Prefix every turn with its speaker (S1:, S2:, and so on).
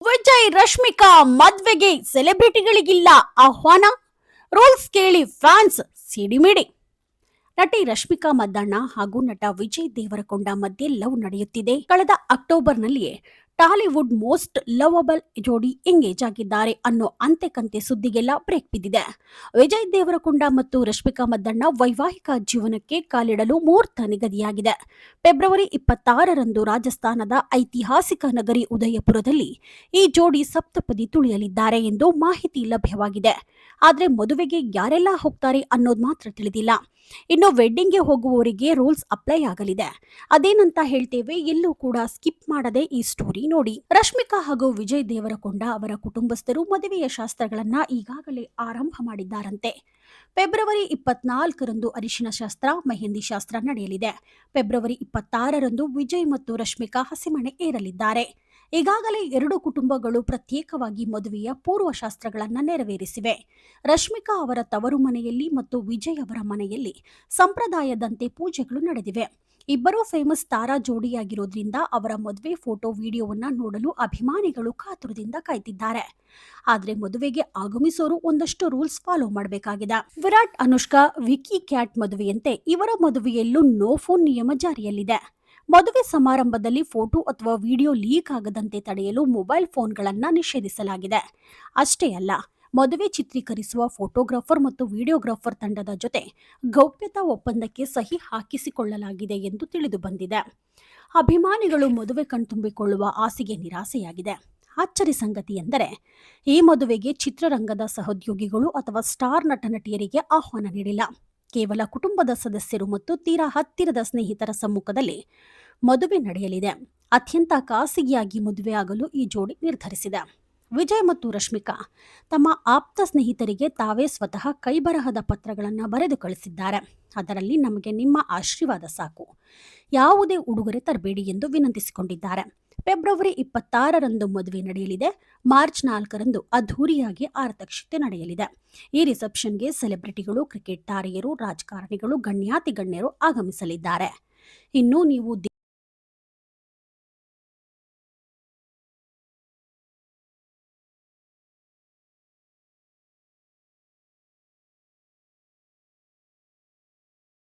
S1: ವಿಜಯ್ ರಶ್ಮಿಕಾ ಮದ್ವೆಗೆ ಸೆಲೆಬ್ರಿಟಿಗಳಿಗಿಲ್ಲ ಆಹ್ವಾನ. ರೂಲ್ಸ್ ಕೇಳಿ ಫ್ಯಾನ್ಸ್ ಸಿಡಿಮಿಡಿ. ನಟಿ ರಶ್ಮಿಕಾ ಮದ್ದಣ್ಣ ಹಾಗೂ ನಟ ವಿಜಯ್ ದೇವರಕೊಂಡ ಮಧ್ಯೆ ಲವ್ ನಡೆಯುತ್ತಿದೆ. ಕಳೆದ ಅಕ್ಟೋಬರ್ನಲ್ಲಿಯೇ ಟಾಲಿವುಡ್ ಮೋಸ್ಟ್ ಲವಬಲ್ ಜೋಡಿ ಎಂಗೇಜ್ ಆಗಿದ್ದಾರೆ ಅನ್ನೋ ಅಂತೆ ಸುದ್ದಿಗೆಲ್ಲ ಬ್ರೇಕ್ ಬಿದ್ದಿದೆ. ವಿಜಯ್ ದೇವರಕೊಂಡ ಮತ್ತು ರಶ್ಮಿಕಾ ಮದ್ದಣ್ಣ ವೈವಾಹಿಕ ಜೀವನಕ್ಕೆ ಕಾಲಿಡಲು ಮುಹೂರ್ತ ನಿಗದಿಯಾಗಿದೆ. ಫೆಬ್ರವರಿ 26ರಂದು ರಾಜಸ್ಥಾನದ ಐತಿಹಾಸಿಕ ನಗರಿ ಉದಯಪುರದಲ್ಲಿ ಈ ಜೋಡಿ ಸಪ್ತಪದಿ ತುಳಿಯಲಿದ್ದಾರೆ ಎಂದು ಮಾಹಿತಿ ಲಭ್ಯವಾಗಿದೆ. ಆದ್ರೆ ಮದುವೆಗೆ ಯಾರೆಲ್ಲ ಹೋಗ್ತಾರೆ ಅನ್ನೋದು ಮಾತ್ರ ತಿಳಿದಿಲ್ಲ. ಇನ್ನು ವೆಡ್ಡಿಂಗ್ಗೆ ಹೋಗುವವರಿಗೆ ರೂಲ್ಸ್ ಅಪ್ಲೈ ಆಗಲಿದೆ. ಅದೇನಂತ ಹೇಳ್ತೇವೆ, ಎಲ್ಲೂ ಕೂಡ ಸ್ಕಿಪ್ ಮಾಡದೆ ಈ ಸ್ಟೋರಿ ನೋಡಿ. ರಶ್ಮಿಕಾ ಹಾಗೂ ವಿಜಯ್ ದೇವರಕೊಂಡ ಅವರ ಕುಟುಂಬಸ್ಥರು ಮದುವೆಯ ಶಾಸ್ತ್ರಗಳನ್ನ ಈಗಾಗಲೇ ಆರಂಭ ಮಾಡಿದ್ದಾರಂತೆ. ಫೆಬ್ರವರಿ 24ರಂದು ಅರಿಶಿನ ಶಾಸ್ತ್ರ, ಮೆಹಂದಿ ಶಾಸ್ತ್ರ ನಡೆಯಲಿದೆ. ಫೆಬ್ರವರಿ 26ರಂದು ವಿಜಯ್ ಮತ್ತು ರಶ್ಮಿಕಾ ಹಸಿಮಣೆ ಏರಲಿದ್ದಾರೆ. ಈಗಾಗಲೇ ಎರಡು ಕುಟುಂಬಗಳು ಪ್ರತ್ಯೇಕವಾಗಿ ಮದುವೆಯ ಪೂರ್ವ ಶಾಸ್ತ್ರಗಳನ್ನು ನೆರವೇರಿಸಿವೆ. ರಶ್ಮಿಕಾ ಅವರ ತವರು ಮನೆಯಲ್ಲಿ ಮತ್ತು ವಿಜಯ್ ಅವರ ಮನೆಯಲ್ಲಿ ಸಂಪ್ರದಾಯದಂತೆ ಪೂಜೆಗಳು ನಡೆದಿವೆ. ಇಬ್ಬರೂ ಫೇಮಸ್ ತಾರಾ ಜೋಡಿಯಾಗಿರೋದ್ರಿಂದ ಅವರ ಮದುವೆ ಫೋಟೋ ವಿಡಿಯೋವನ್ನ ನೋಡಲು ಅಭಿಮಾನಿಗಳು ಕಾತುರದಿಂದ ಕಾಯ್ತಿದ್ದಾರೆ. ಆದ್ರೆ ಮದುವೆಗೆ ಆಗಮಿಸೋರು ಒಂದಷ್ಟು ರೂಲ್ಸ್ ಫಾಲೋ ಮಾಡಬೇಕಾಗಿದೆ. ವಿರಾಟ್ ಅನುಷ್ಕಾ ವಿಕಿ ಕ್ಯಾಟ್ ಮದುವೆಯಂತೆ ಇವರ ಮದುವೆಯಲ್ಲೂ ನೋ ಫೋನ್ ನಿಯಮ ಜಾರಿಯಲ್ಲಿದೆ. ಮದುವೆ ಸಮಾರಂಭದಲ್ಲಿ ಫೋಟೋ ಅಥವಾ ವಿಡಿಯೋ ಲೀಕ್ ಆಗದಂತೆ ತಡೆಯಲು ಮೊಬೈಲ್ ಫೋನ್ಗಳನ್ನು ನಿಷೇಧಿಸಲಾಗಿದೆ. ಅಷ್ಟೇ ಅಲ್ಲ, ಮದುವೆ ಚಿತ್ರೀಕರಿಸುವ ಫೋಟೋಗ್ರಾಫರ್ ಮತ್ತು ವಿಡಿಯೋಗ್ರಾಫರ್ ತಂಡದ ಜೊತೆ ಗೌಪ್ಯತಾ ಒಪ್ಪಂದಕ್ಕೆ ಸಹಿ ಹಾಕಿಸಿಕೊಳ್ಳಲಾಗಿದೆ ಎಂದು ತಿಳಿದು ಬಂದಿದೆ. ಅಭಿಮಾನಿಗಳು ಮದುವೆ ಕಣ್ತುಂಬಿಕೊಳ್ಳುವ ಆಸೆಗೆ ನಿರಾಸೆಯಾಗಿದೆ. ಅಚ್ಚರಿ ಸಂಗತಿ ಎಂದರೆ, ಈ ಮದುವೆಗೆ ಚಿತ್ರರಂಗದ ಸಹೋದ್ಯೋಗಿಗಳು ಅಥವಾ ಸ್ಟಾರ್ ನಟ ನಟಿಯರಿಗೆ ಆಹ್ವಾನ ನೀಡಿಲ್ಲ. ಕೇವಲ ಕುಟುಂಬದ ಸದಸ್ಯರು ಮತ್ತು ತೀರಾ ಹತ್ತಿರದ ಸ್ನೇಹಿತರ ಸಮ್ಮುಖದಲ್ಲಿ ಮದುವೆ ನಡೆಯಲಿದೆ. ಅತ್ಯಂತ ಖಾಸಗಿಯಾಗಿ ಮದುವೆಯಾಗಲು ಈ ಜೋಡಿ ನಿರ್ಧರಿಸಿದೆ. ವಿಜಯ್ ಮತ್ತು ರಶ್ಮಿಕಾ ತಮ್ಮ ಆಪ್ತ ಸ್ನೇಹಿತರಿಗೆ ತಾವೇ ಸ್ವತಃ ಕೈಬರಹದ ಪತ್ರಗಳನ್ನು ಬರೆದು ಕಳಿಸಿದ್ದಾರೆ. ಅದರಲ್ಲಿ ನಮಗೆ ನಿಮ್ಮ ಆಶೀರ್ವಾದ ಸಾಕು, ಯಾವುದೇ ಉಡುಗೊರೆ ತರಬೇಡಿ ಎಂದು ವಿನಂತಿಸಿಕೊಂಡಿದ್ದಾರೆ. ಫೆಬ್ರವರಿ 26ರಂದು ಮದುವೆ ನಡೆಯಲಿದೆ. ಮಾರ್ಚ್ 4ರಂದು ಅದ್ಧೂರಿಯಾಗಿ ಆರತಕ್ಷತೆ ನಡೆಯಲಿದೆ. ಈ ರಿಸೆಪ್ಷನ್ಗೆ ಸೆಲೆಬ್ರಿಟಿಗಳು, ಕ್ರಿಕೆಟ್ ತಾರೆಯರು, ರಾಜಕಾರಣಿಗಳು, ಗಣ್ಯಾತಿ ಗಣ್ಯರು ಆಗಮಿಸಲಿದ್ದಾರೆ. ಇನ್ನು ನೀವು